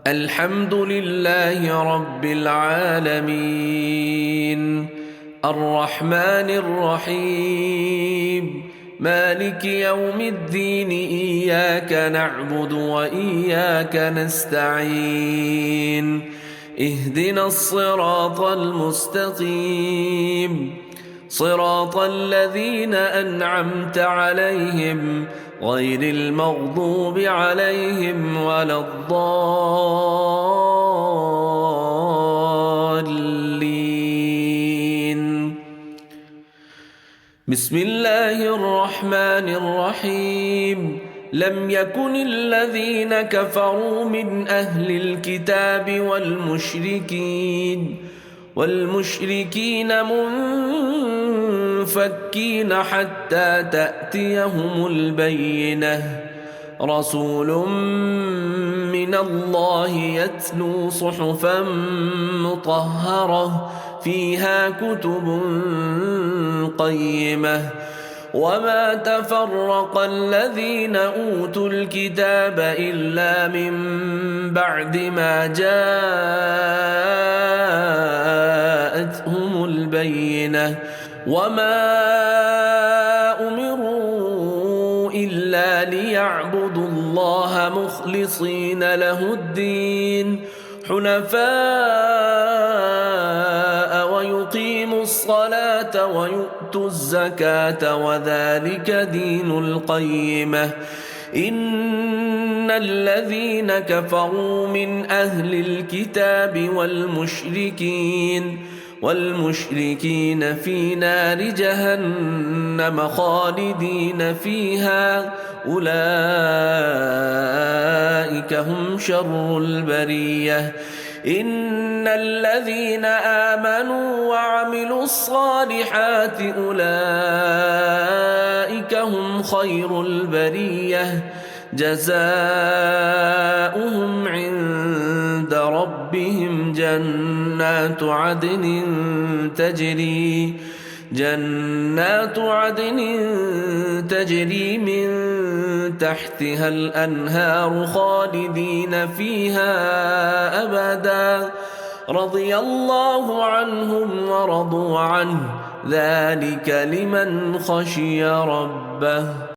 الحمد لله رب العالمين الرحمن الرحيم مالك يوم الدين إياك نعبد وإياك نستعين اهدنا الصراط المستقيم صراط الذين أنعمت عليهم غير المغضوب عليهم ولا الضالين. بسم الله الرحمن الرحيم. لم يكن الذين كفروا من أهل الكتاب والمشركين منفكين حتى تأتيهم البينة رسول من الله يتلو صحفا مطهرة فيها كتب قيمة وما تفرق الذين أوتوا الكتاب إلا من بعد ما جاءتهم البينة وما أمروا إلا ليعبدوا الله مخلصين له الدين حنفاء ويقيموا الصلاة ويؤتوا الزكاة وذلك دين القيمة. إن الذين كفروا من أهل الكتاب والمشركين في نار جهنم خالدين فيها أولئك هم شر البرية. إن الذين آمنوا وعملوا الصالحات أولئك هم خير البرية جزاؤهم عند ربهم جنات عدن تجري من تحتها الأنهار خالدين فيها أبدا رضي الله عنهم ورضوا عنه ذلك لمن خشي ربه.